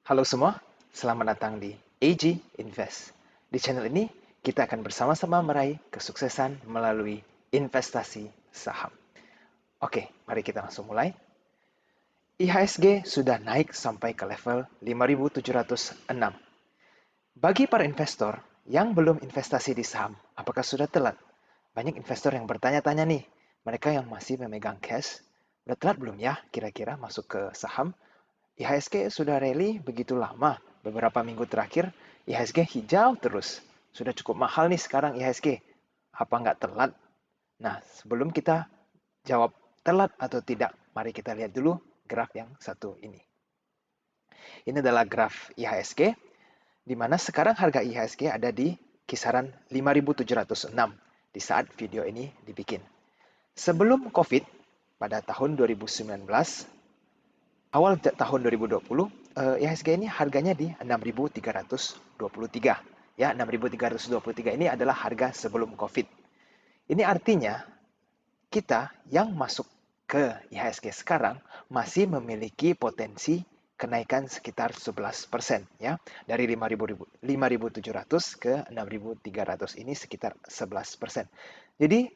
Halo semua, selamat datang di AG Invest. Di channel ini, kita akan bersama-sama meraih kesuksesan melalui investasi saham. Oke, mari kita langsung mulai. IHSG sudah naik sampai ke level 5.706. Bagi para investor yang belum investasi di saham, apakah sudah telat? Banyak investor yang bertanya-tanya nih, mereka yang masih memegang cash, udah telat belum ya kira-kira masuk ke saham? IHSG sudah rally begitu lama, beberapa minggu terakhir IHSG hijau terus. Sudah cukup mahal nih sekarang IHSG. Apa nggak telat? Nah, sebelum kita jawab telat atau tidak, mari kita lihat dulu graf yang satu ini. Ini adalah graf IHSG, di mana sekarang harga IHSG ada di kisaran 5.706 di saat video ini dibikin. Sebelum COVID, pada tahun 2019, awal tahun 2020, IHSG ini harganya di 6.323. Ya, 6.323 ini adalah harga sebelum COVID. Ini artinya kita yang masuk ke IHSG sekarang masih memiliki potensi kenaikan sekitar 11%, ya. Dari 5.700 ke 6.300 ini sekitar 11%. Jadi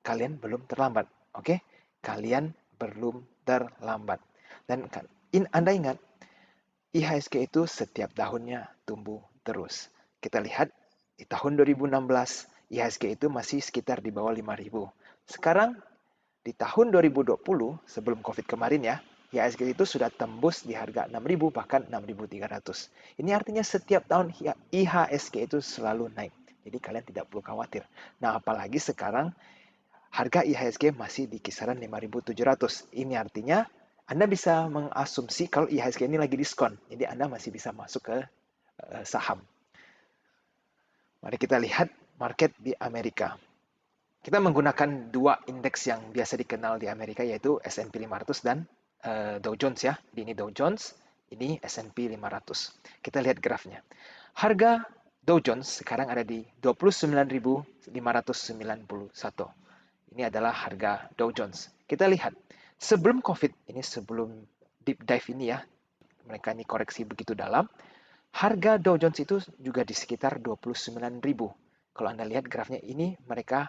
kalian belum terlambat, oke? Kalian belum terlambat. Dan Anda ingat, IHSG itu setiap tahunnya tumbuh terus. Kita lihat di tahun 2016, IHSG itu masih sekitar di bawah 5.000. Sekarang di tahun 2020, sebelum COVID kemarin ya, IHSG itu sudah tembus di harga 6.000 bahkan 6.300. Ini artinya setiap tahun IHSG itu selalu naik. Jadi kalian tidak perlu khawatir. Nah, apalagi sekarang harga IHSG masih di kisaran 5.700. Ini artinya Anda bisa mengasumsi kalau IHSG ini lagi diskon. Jadi Anda masih bisa masuk ke saham. Mari kita lihat market di Amerika. Kita menggunakan dua indeks yang biasa dikenal di Amerika, yaitu S&P 500 dan Dow Jones ya. Ini Dow Jones, ini S&P 500. Kita lihat grafnya. Harga Dow Jones sekarang ada di 29.591. Ini adalah harga Dow Jones. Kita lihat, sebelum COVID, ini sebelum deep dive ini ya, mereka ini koreksi begitu dalam, harga Dow Jones itu juga di sekitar 29.000. Kalau Anda lihat grafnya ini, mereka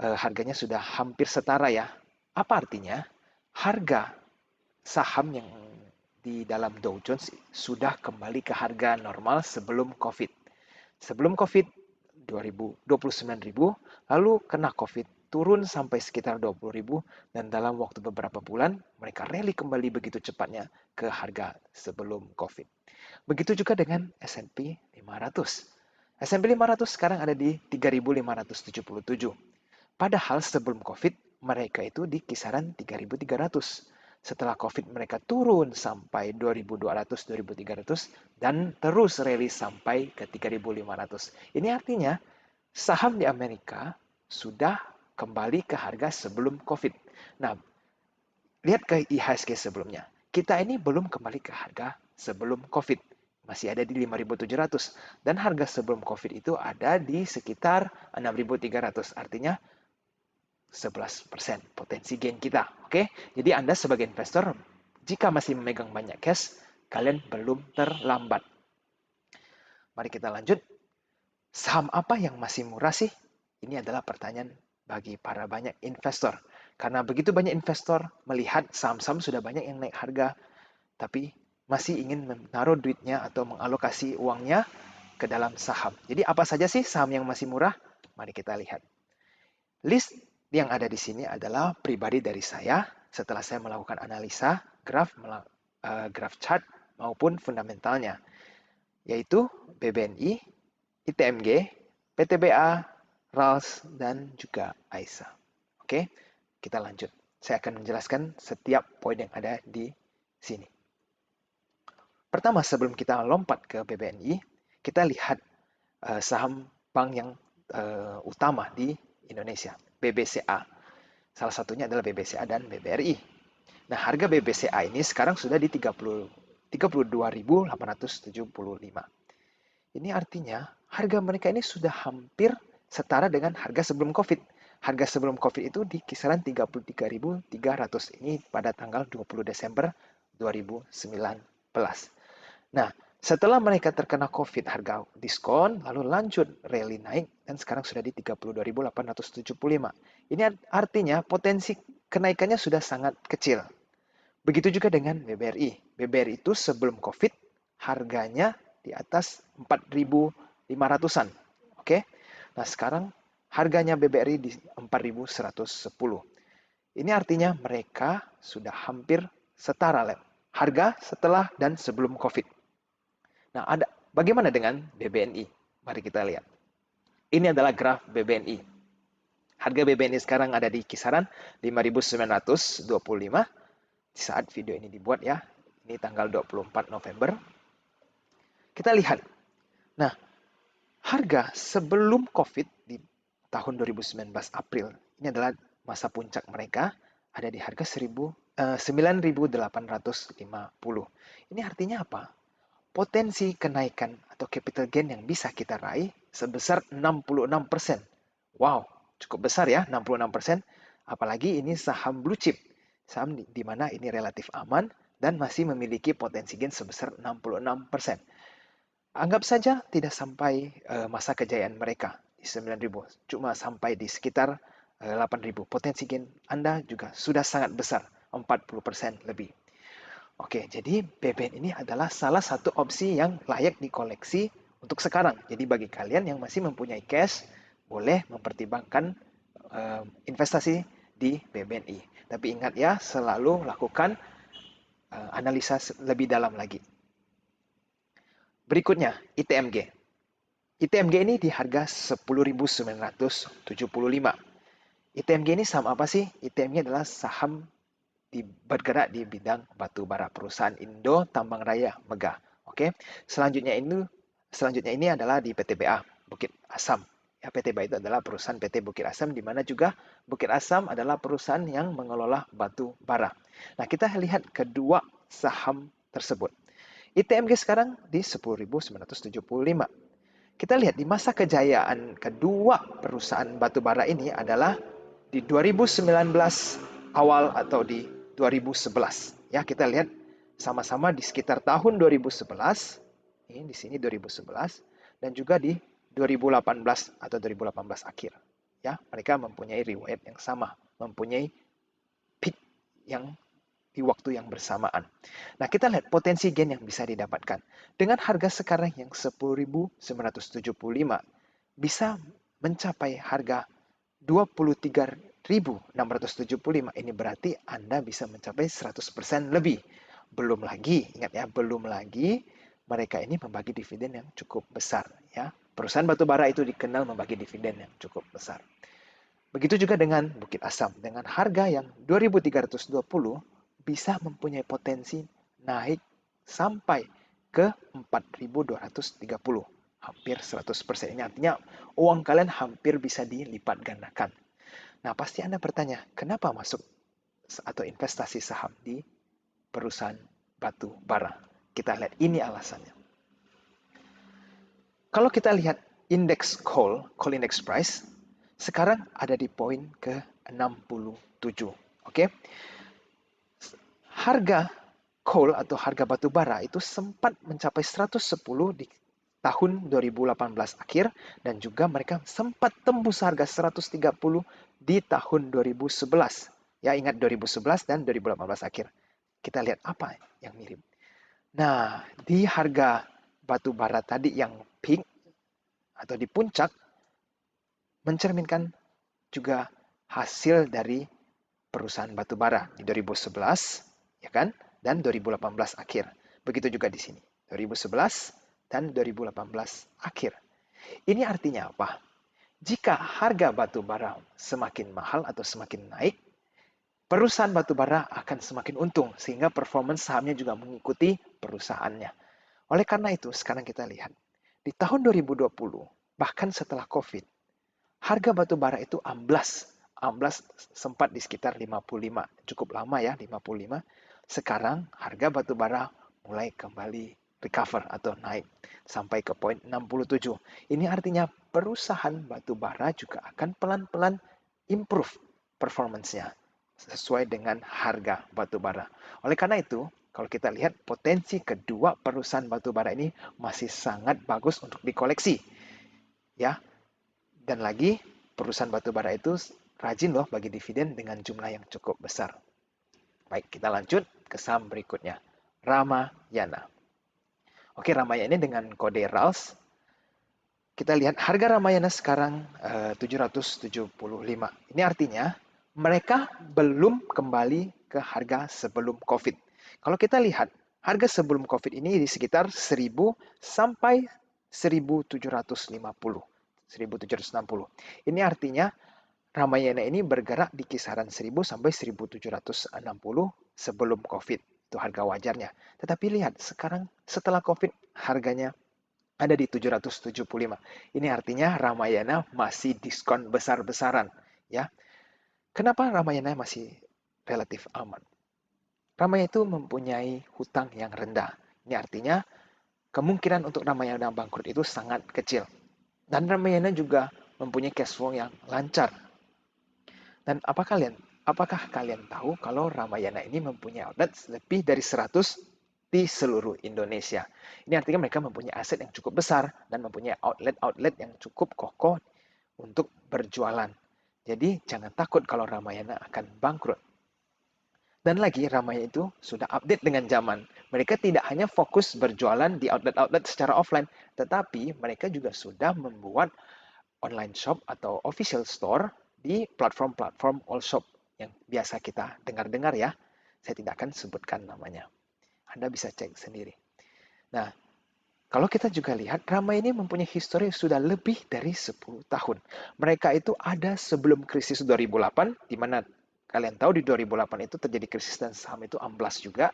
harganya sudah hampir setara ya. Apa artinya? Harga saham yang di dalam Dow Jones sudah kembali ke harga normal sebelum COVID. Sebelum COVID 29.000, lalu kena COVID turun sampai sekitar 20.000, dan dalam waktu beberapa bulan mereka rally kembali begitu cepatnya ke harga sebelum COVID. Begitu juga dengan S&P 500. S&P 500 sekarang ada di 3.577. Padahal sebelum COVID mereka itu di kisaran 3.300. Setelah COVID mereka turun sampai 2.200, 2.300 dan terus rally sampai ke 3.500. Ini artinya saham di Amerika sudah kembali ke harga sebelum COVID. Nah, lihat ke IHSG sebelumnya. Kita ini belum kembali ke harga sebelum COVID. Masih ada di 5.700. Dan harga sebelum COVID itu ada di sekitar 6.300. Artinya 11% potensi gain kita. Oke, jadi Anda sebagai investor, jika masih memegang banyak cash, kalian belum terlambat. Mari kita lanjut. Saham apa yang masih murah sih? Ini adalah pertanyaan bagi para banyak investor. Karena begitu banyak investor melihat saham-saham sudah banyak yang naik harga, tapi masih ingin menaruh duitnya atau mengalokasi uangnya ke dalam saham. Jadi apa saja sih saham yang masih murah? Mari kita lihat. List yang ada di sini adalah pribadi dari saya setelah saya melakukan analisa graf chart maupun fundamentalnya, yaitu BBNI, ITMG, PTBA, RALS, dan juga AISA. Oke, kita lanjut. Saya akan menjelaskan setiap poin yang ada di sini. Pertama, sebelum kita lompat ke BBNI, kita lihat saham bank yang utama di Indonesia, BBCA. Salah satunya adalah BBCA dan BBRI. Nah, harga BBCA ini sekarang sudah di 32.875. Ini artinya harga mereka ini sudah hampir setara dengan harga sebelum COVID. Harga sebelum COVID itu di kisaran 33.300. Ini pada tanggal 20 Desember 2019. Nah, setelah mereka terkena COVID, harga diskon, lalu lanjut rally naik, dan sekarang sudah di 32.875. Ini artinya potensi kenaikannya sudah sangat kecil. Begitu juga dengan BBRI. BBRI itu sebelum COVID, harganya di atas 4.500-an. Oke? Nah, sekarang harganya BBRI di 4.110. Ini artinya mereka sudah hampir setara harga setelah dan sebelum COVID. Nah, bagaimana dengan BBNI? Mari kita lihat. Ini adalah graf BBNI. Harga BBNI sekarang ada di kisaran 5.925 di saat video ini dibuat ya. Ini tanggal 24 November. Kita lihat. Nah, harga sebelum COVID di tahun 2019 April, ini adalah masa puncak mereka, ada di harga 9.850. Ini artinya apa? Potensi kenaikan atau capital gain yang bisa kita raih sebesar 66%. Wow, cukup besar ya, 66%. Apalagi ini saham blue chip, saham di mana ini relatif aman dan masih memiliki potensi gain sebesar 66%. Anggap saja tidak sampai masa kejayaan mereka di 9.000, cuma sampai di sekitar 8.000. Potensi gain Anda juga sudah sangat besar, 40% lebih. Oke, jadi BBN ini adalah salah satu opsi yang layak dikoleksi untuk sekarang. Jadi bagi kalian yang masih mempunyai cash, boleh mempertimbangkan investasi di BBNI. Tapi ingat ya, selalu lakukan analisa lebih dalam lagi. Berikutnya, ITMG. ITMG ini di harga 10.975. ITMG ini saham apa sih? ITMG adalah saham bergerak di bidang batu bara, perusahaan Indo Tambang Raya Megah. Oke. Selanjutnya ini adalah di PTBA Bukit Asam. Ya, PTBA itu adalah perusahaan PT Bukit Asam, di mana juga Bukit Asam adalah perusahaan yang mengelola batu bara. Nah, kita lihat kedua saham tersebut. ITMG sekarang di 10.975. Kita lihat di masa kejayaan kedua perusahaan batu bara ini adalah di 2019 awal atau di 2011. Ya, kita lihat sama-sama di sekitar tahun 2011. Ini di sini 2011 dan juga di 2018 atau 2018 akhir. Ya, mereka mempunyai riwayat yang sama, mempunyai peak yang di waktu yang bersamaan. Nah, kita lihat potensi gain yang bisa didapatkan. Dengan harga sekarang yang 10.975 bisa mencapai harga 23.675. Ini berarti Anda bisa mencapai 100% lebih. Belum lagi, ingat ya, belum lagi mereka ini membagi dividen yang cukup besar. Ya, perusahaan batubara itu dikenal membagi dividen yang cukup besar. Begitu juga dengan Bukit Asam. Dengan harga yang 2.320, bisa mempunyai potensi naik sampai ke 4.230. Hampir 100%. Ini artinya uang kalian hampir bisa dilipat gandakan. Nah, pasti Anda bertanya, kenapa masuk atau investasi saham di perusahaan batu bara? Kita lihat, ini alasannya. Kalau kita lihat indeks coal index price, sekarang ada di poin ke-67. Oke? Harga coal atau harga batu bara itu sempat mencapai 110 di tahun 2018 akhir dan juga mereka sempat tembus harga 130 di tahun 2011. Ya, ingat 2011 dan 2018 akhir. Kita lihat apa yang mirip. Nah, di harga batu bara tadi yang peak atau di puncak mencerminkan juga hasil dari perusahaan batu bara di 2011, ya kan? Dan 2018 akhir. Begitu juga di sini. 2011 dan 2018 akhir. Ini artinya apa? Jika harga batu bara semakin mahal atau semakin naik, perusahaan batu bara akan semakin untung sehingga performance sahamnya juga mengikuti perusahaannya. Oleh karena itu, sekarang kita lihat. Di tahun 2020, bahkan setelah COVID, harga batu bara itu amblas sempat di sekitar 55. Cukup lama ya, 55. Sekarang harga batu bara mulai kembali recover atau naik sampai ke poin 67. Ini artinya perusahaan batu bara juga akan pelan-pelan improve performance-nya sesuai dengan harga batu bara. Oleh karena itu, kalau kita lihat potensi kedua perusahaan batubara ini masih sangat bagus untuk dikoleksi, ya. Dan lagi perusahaan batubara itu rajin loh bagi dividen dengan jumlah yang cukup besar. Baik, kita lanjut ke saham berikutnya, Ramayana. Oke, Ramayana ini dengan kode RALS. Kita lihat harga Ramayana sekarang 775. Ini artinya mereka belum kembali ke harga sebelum COVID. Kalau kita lihat, harga sebelum COVID ini di sekitar 1000 sampai 1750. 1760. Ini artinya Ramayana ini bergerak di kisaran 1000 sampai 1760 sebelum COVID. Itu harga wajarnya. Tetapi lihat, sekarang setelah COVID harganya ada di 775. Ini artinya Ramayana masih diskon besar-besaran, ya. Kenapa Ramayana masih relatif aman? Ramayana itu mempunyai hutang yang rendah. Ini artinya kemungkinan untuk Ramayana bangkrut itu sangat kecil. Dan Ramayana juga mempunyai cash flow yang lancar. Dan apakah kalian tahu kalau Ramayana ini mempunyai outlet lebih dari 100 di seluruh Indonesia? Ini artinya mereka mempunyai aset yang cukup besar dan mempunyai outlet-outlet yang cukup kokoh untuk berjualan. Jadi jangan takut kalau Ramayana akan bangkrut. Dan lagi Ramayana itu sudah update dengan zaman. Mereka tidak hanya fokus berjualan di outlet-outlet secara offline, tetapi mereka juga sudah membuat online shop atau official store di platform-platform all shop yang biasa kita dengar-dengar ya. Saya tidak akan sebutkan namanya. Anda bisa cek sendiri. Nah, kalau kita juga lihat, Ramayana ini mempunyai histori sudah lebih dari 10 tahun. Mereka itu ada sebelum krisis 2008, di mana kalian tahu di 2008 itu terjadi krisis dan saham itu amblas juga.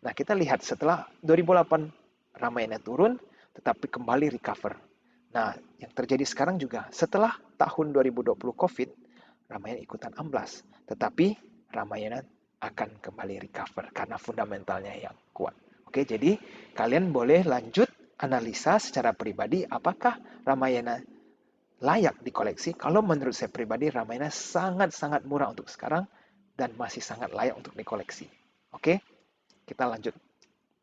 Nah, kita lihat setelah 2008 Ramayana turun, tetapi kembali recover. Nah, yang terjadi sekarang juga setelah tahun 2020 COVID, Ramayana ikutan amblas. Tetapi Ramayana akan kembali recover karena fundamentalnya yang kuat. Oke, jadi kalian boleh lanjut analisa secara pribadi apakah Ramayana layak dikoleksi. Kalau menurut saya pribadi, Ramayana sangat-sangat murah untuk sekarang dan masih sangat layak untuk dikoleksi. Oke, kita lanjut.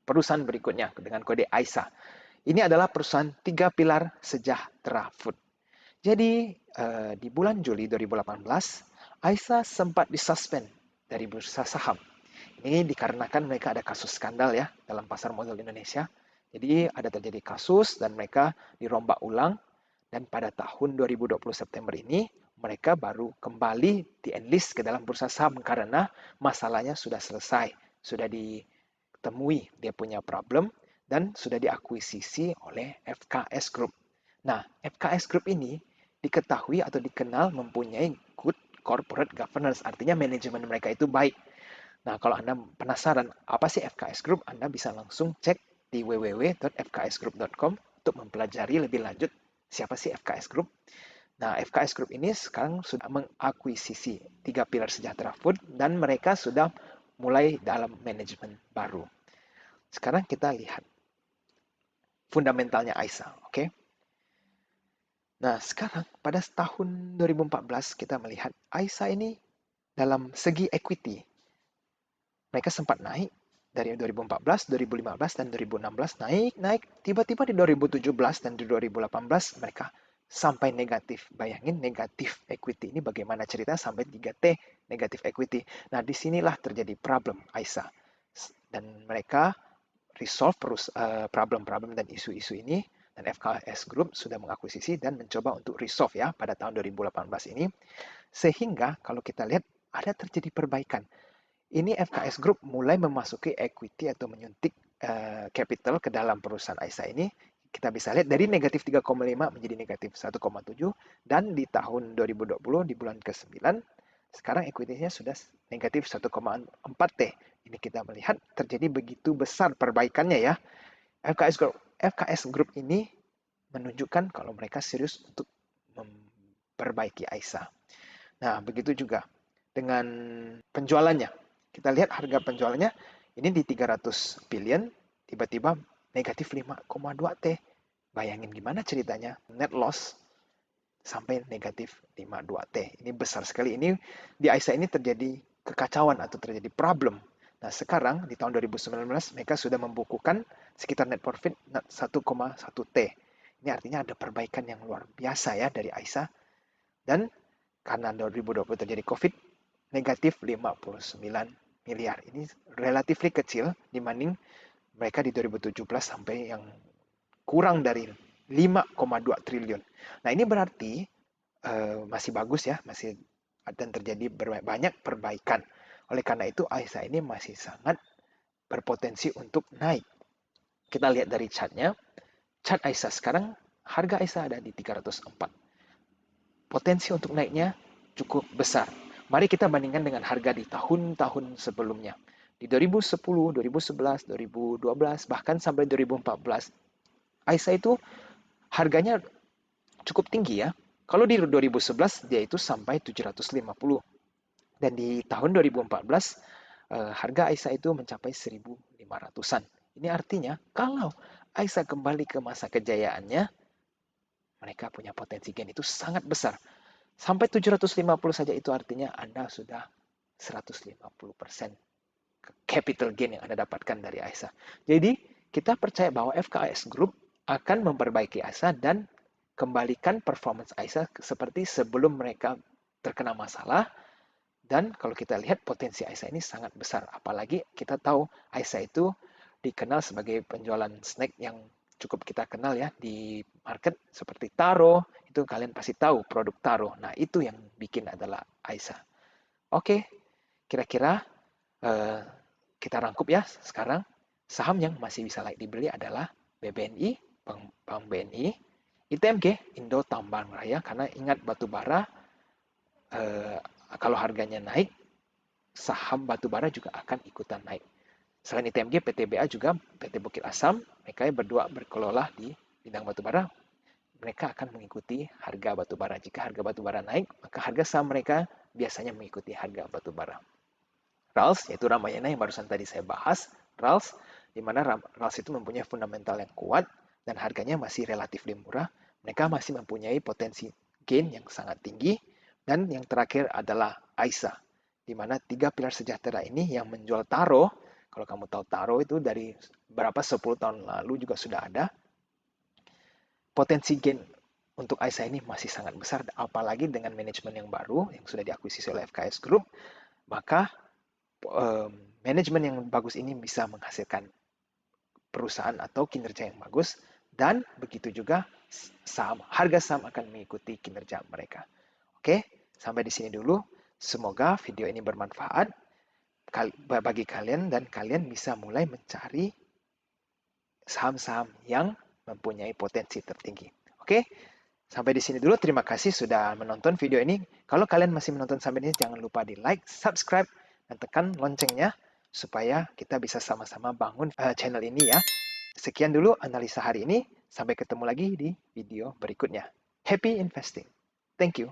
Perusahaan berikutnya dengan kode AISA. Ini adalah perusahaan 3 pilar sejahtera food. Jadi di bulan Juli 2018, AISA sempat disuspend dari bursa saham. Ini dikarenakan mereka ada kasus skandal ya dalam pasar modal Indonesia. Jadi ada terjadi kasus dan mereka dirombak ulang. Dan pada tahun 2020 September ini, mereka baru kembali di-enlist ke dalam bursa saham karena masalahnya sudah selesai. Sudah ditemui dia punya problem dan sudah diakuisisi oleh FKS Group. Nah, FKS Group ini diketahui atau dikenal mempunyai good corporate governance, artinya manajemen mereka itu baik. Nah, kalau Anda penasaran apa sih FKS Group, Anda bisa langsung cek di www.fksgroup.com untuk mempelajari lebih lanjut siapa sih FKS Group. Nah, FKS Group ini sekarang sudah mengakuisisi 3 pilar sejahtera food dan mereka sudah mulai dalam manajemen baru. Sekarang kita lihat fundamentalnya AISA, oke? Nah, sekarang pada tahun 2014 kita melihat AISA ini dalam segi equity mereka sempat naik dari 2014, 2015, dan 2016 naik, tiba-tiba di 2017 dan di 2018 mereka sampai negatif. Bayangin negatif equity ini bagaimana ceritanya sampai 3T negatif equity. Nah, disinilah terjadi problem AISA. Dan mereka resolve problem-problem dan isu-isu ini dan FKS Group sudah mengakuisisi dan mencoba untuk resolve ya pada tahun 2018 ini. Sehingga kalau kita lihat ada terjadi perbaikan. Ini FKS Group mulai memasuki equity atau menyuntik capital ke dalam perusahaan AISA ini. Kita bisa lihat dari negatif 3,5 menjadi negatif 1,7 dan di tahun 2020 di bulan ke-9 sekarang equity-nya sudah negatif 1,4T. Ini kita melihat terjadi begitu besar perbaikannya ya. FKS Group ini menunjukkan kalau mereka serius untuk memperbaiki AISA. Nah, begitu juga dengan penjualannya. Kita lihat harga penjualannya ini di 300 billion, tiba-tiba negatif 5,2T. Bayangin gimana ceritanya, net loss sampai negatif 52T. Ini besar sekali. Ini di AISA ini terjadi kekacauan atau terjadi problem. Nah, sekarang di tahun 2019 mereka sudah membukukan sekitar net profit 1,1 T. Ini artinya ada perbaikan yang luar biasa ya dari Aisyah. Dan karena 2020 terjadi COVID, negatif 59 miliar. Ini relatif kecil dibanding mereka di 2017 sampai yang kurang dari 5,2 triliun. Nah, ini berarti masih bagus ya, masih dan terjadi banyak perbaikan. Oleh karena itu, Aisyah ini masih sangat berpotensi untuk naik. Kita lihat dari chartnya, chart Aisyah sekarang, harga Aisyah ada di 304. Potensi untuk naiknya cukup besar. Mari kita bandingkan dengan harga di tahun-tahun sebelumnya. Di 2010, 2011, 2012, bahkan sampai 2014, Aisyah itu harganya cukup tinggi ya. Kalau di 2011 dia itu sampai 750. Dan di tahun 2014 harga Aisyah itu mencapai 1.500-an. Ini artinya kalau Aisyah kembali ke masa kejayaannya, mereka punya potensi gain itu sangat besar. Sampai 750 saja itu artinya Anda sudah 150% capital gain yang Anda dapatkan dari Aisyah. Jadi kita percaya bahwa FKAS Group akan memperbaiki Aisyah dan kembalikan performance Aisyah seperti sebelum mereka terkena masalah. Dan kalau kita lihat potensi Aisyah ini sangat besar. Apalagi kita tahu Aisyah itu dikenal sebagai penjualan snack yang cukup kita kenal ya di market seperti Taro. Itu kalian pasti tahu produk Taro. Nah, itu yang bikin adalah Aisyah. Oke, kira-kira kita rangkup ya sekarang. Saham yang masih bisa layak dibeli adalah BBNI, Bank BNI, ITMG, Indo Tambang Raya, karena ingat batu bara, kalau harganya naik, saham batu bara juga akan ikutan naik. Selain ITMG, PTBA juga, PT Bukit Asam, mereka berdua berkelola di bidang batu bara, mereka akan mengikuti harga batu bara. Jika harga batu bara naik, maka harga saham mereka biasanya mengikuti harga batu bara. RALS, yaitu Ramayana yang barusan tadi saya bahas, RALS, di mana RALS itu mempunyai fundamental yang kuat dan harganya masih relatif murah. Mereka masih mempunyai potensi gain yang sangat tinggi. Dan yang terakhir adalah Aisyah, di mana 3 pilar sejahtera ini yang menjual Taro. Kalau kamu tahu Taro itu dari berapa 10 tahun lalu juga sudah ada. Potensi gain untuk Aisyah ini masih sangat besar, apalagi dengan manajemen yang baru yang sudah diakuisisi oleh FKS Group, maka manajemen yang bagus ini bisa menghasilkan perusahaan atau kinerja yang bagus, dan begitu juga harga saham akan mengikuti kinerja mereka. Oke, sampai di sini dulu. Semoga video ini bermanfaat bagi kalian dan kalian bisa mulai mencari saham-saham yang mempunyai potensi tertinggi. Oke, sampai di sini dulu. Terima kasih sudah menonton video ini. Kalau kalian masih menonton sampai ini, jangan lupa di like, subscribe, dan tekan loncengnya supaya kita bisa sama-sama bangun channel ini ya. Sekian dulu analisa hari ini. Sampai ketemu lagi di video berikutnya. Happy investing. Thank you.